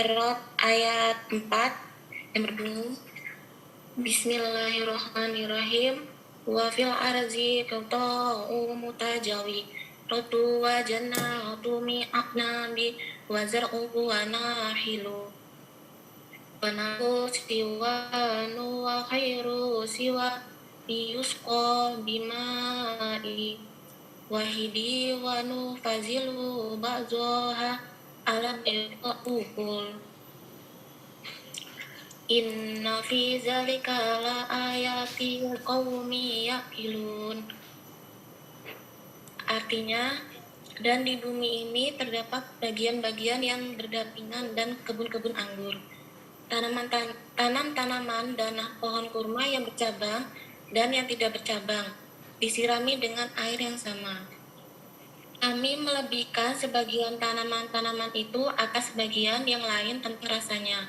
Al-Hujurat ayat 4 yang berbunyi Bismillahirrahmanirrahim wa fil arzi qata'u mutajawi ratu wa jannatu mi'anabi wa zar'u wa nahilu wa nahu siwanu wa khairu siwa liyusqa bima'i wahidi wa nufazilu ba'zoha ala ukul inna fi zalika la ayati qaumi yaqilun. Artinya, dan di bumi ini terdapat bagian-bagian yang berdampingan dan kebun-kebun anggur, tanaman-tanaman dan pohon kurma yang bercabang dan yang tidak bercabang, disirami dengan air yang sama. Kami melebihkan sebagian tanaman-tanaman itu atas sebagian yang lain tanpa rasanya.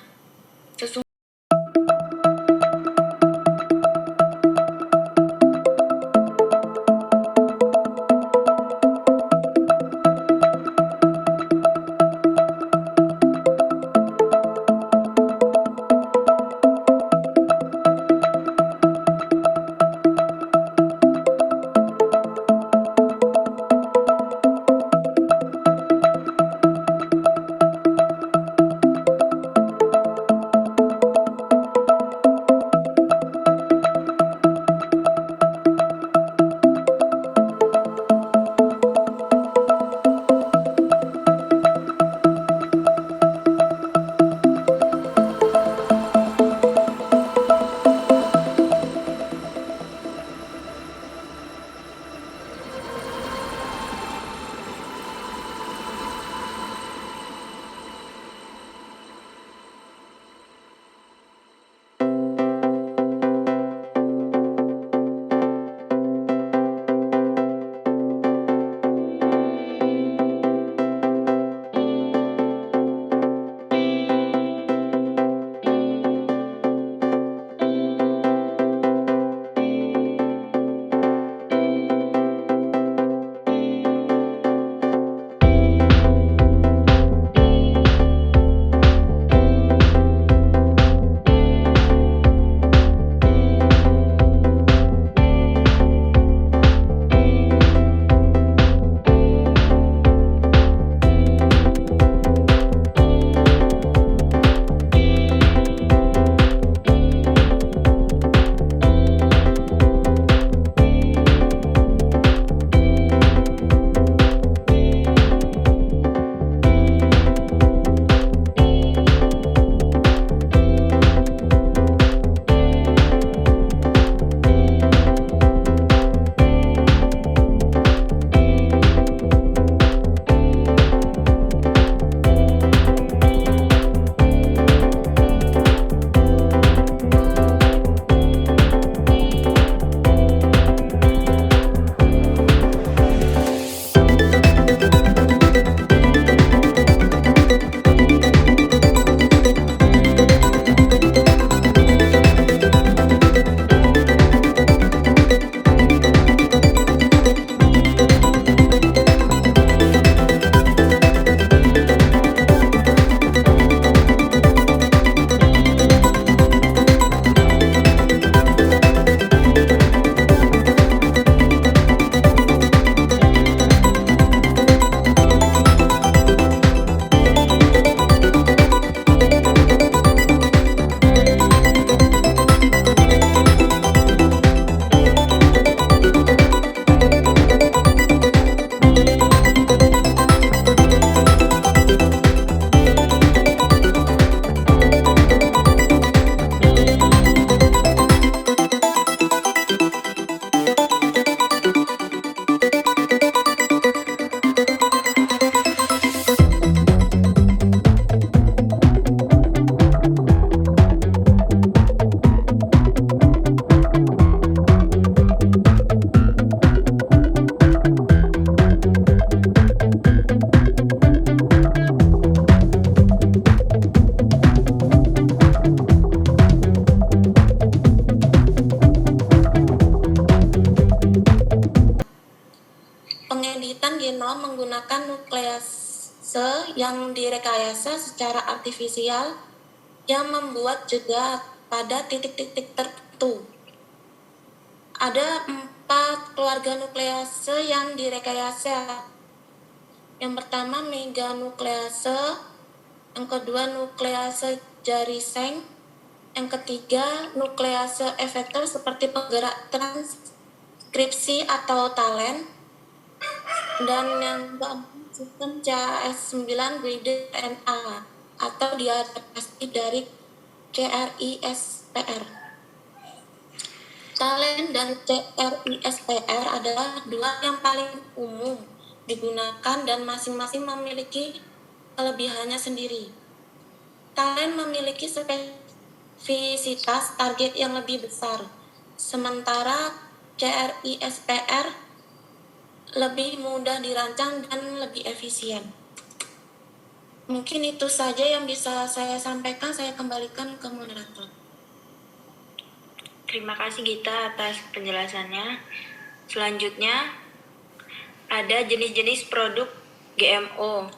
nuklease yang direkayasa secara artifisial yang membuat jeda pada titik-titik tertentu. Ada 4 keluarga nuklease yang direkayasa. Yang pertama meganuklease, yang kedua nuklease Jarisch, yang ketiga nuklease efektor seperti penggerak transkripsi atau TALEN, dan yang keempat sistem CAS9 guided RNA atau diadaptasi dari CRISPR. TALEN dan CRISPR adalah dua yang paling umum digunakan dan masing-masing memiliki kelebihannya sendiri. TALEN memiliki spesifisitas target yang lebih besar, sementara CRISPR lebih mudah dirancang dan lebih efisien. Mungkin itu saja yang bisa saya sampaikan. Saya kembalikan ke moderator. Terima kasih Gita atas penjelasannya. Selanjutnya ada jenis-jenis produk GMO.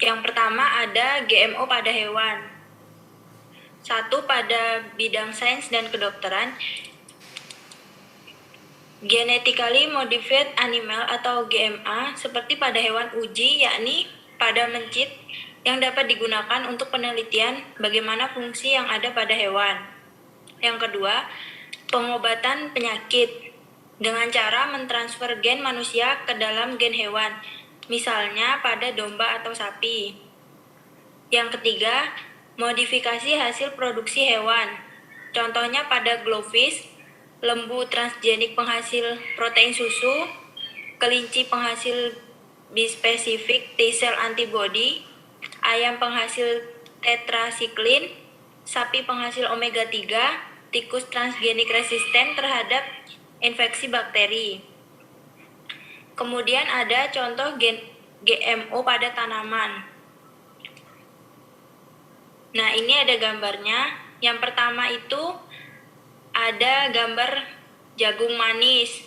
Yang pertama ada GMO pada hewan. 1 pada bidang sains dan kedokteran, Genetically Modified Animal atau GMA seperti pada hewan uji, yakni pada mencit yang dapat digunakan untuk penelitian bagaimana fungsi yang ada pada hewan. Yang kedua, pengobatan penyakit dengan cara mentransfer gen manusia ke dalam gen hewan, misalnya pada domba atau sapi. Yang ketiga, modifikasi hasil produksi hewan, contohnya pada glowfish, lembu transgenik penghasil protein susu, kelinci penghasil bispecific T-cell antibody, ayam penghasil tetrasiklin, sapi penghasil omega 3, tikus transgenik resisten terhadap infeksi bakteri. Kemudian ada contoh GMO pada tanaman. Nah, ini ada gambarnya. Yang pertama itu ada gambar jagung manis.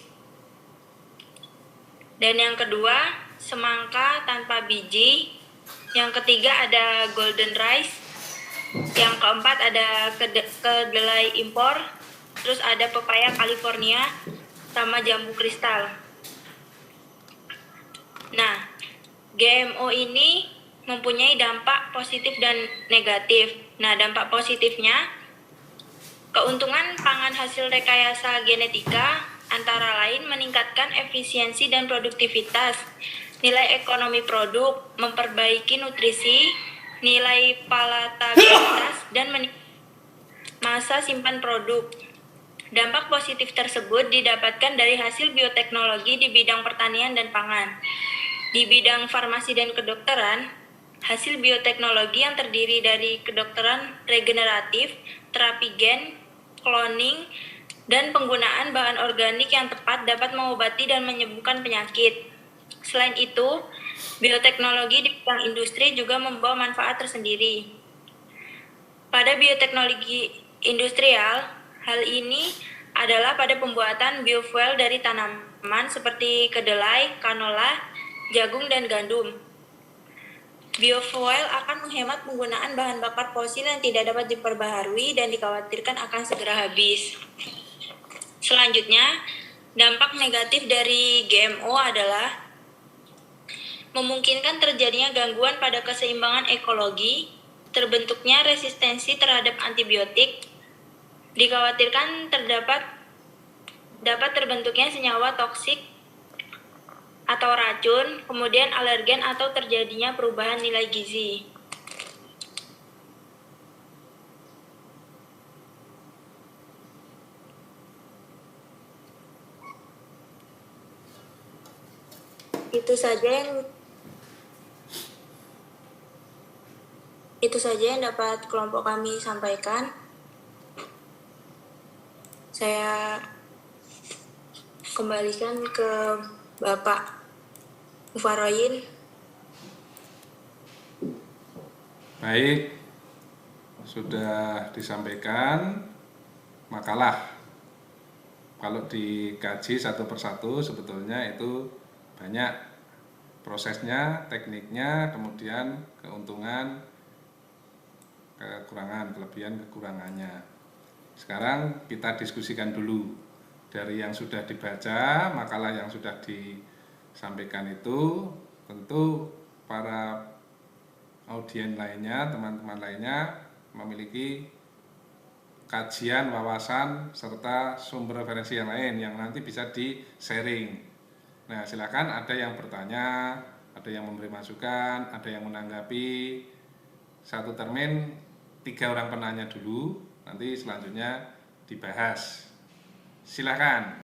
Dan yang kedua, semangka tanpa biji. Yang ketiga ada golden rice. Yang keempat ada kedelai impor. Terus ada pepaya California sama jambu kristal. Nah, GMO ini mempunyai dampak positif dan negatif. Nah, dampak positifnya, keuntungan pangan hasil rekayasa genetika antara lain meningkatkan efisiensi dan produktivitas, nilai ekonomi produk, memperbaiki nutrisi, nilai palatabilitas, dan masa simpan produk. Dampak positif tersebut didapatkan dari hasil bioteknologi di bidang pertanian dan pangan. Di bidang farmasi dan kedokteran, hasil bioteknologi yang terdiri dari kedokteran regeneratif, terapi gen, cloning, dan penggunaan bahan organik yang tepat dapat mengobati dan menyembuhkan penyakit. Selain itu, bioteknologi di bidang industri juga membawa manfaat tersendiri. Pada bioteknologi industrial, hal ini adalah pada pembuatan biofuel dari tanaman seperti kedelai, kanola, jagung, dan gandum. Biofuel akan menghemat penggunaan bahan bakar fosil yang tidak dapat diperbaharui dan dikhawatirkan akan segera habis. Selanjutnya, dampak negatif dari GMO adalah memungkinkan terjadinya gangguan pada keseimbangan ekologi, terbentuknya resistensi terhadap antibiotik, dikhawatirkan dapat terbentuknya senyawa toksik atau racun, kemudian alergen atau terjadinya perubahan nilai gizi. Itu saja yang dapat kelompok kami sampaikan. Saya kembalikan ke Bapak Mufaroyin. Baik, sudah disampaikan makalah. Kalau dikaji satu persatu sebetulnya itu banyak prosesnya, tekniknya, kemudian keuntungan, kekurangan, kelebihan, kekurangannya. Sekarang kita diskusikan dulu dari yang sudah dibaca, makalah yang sudah disampaikan itu, tentu para audien lainnya, teman-teman lainnya memiliki kajian, wawasan, serta sumber referensi yang lain yang nanti bisa di-sharing. Nah, silakan ada yang bertanya, ada yang memberi masukan, ada yang menanggapi. Satu termin 3 orang penanya dulu, nanti selanjutnya dibahas. Silakan.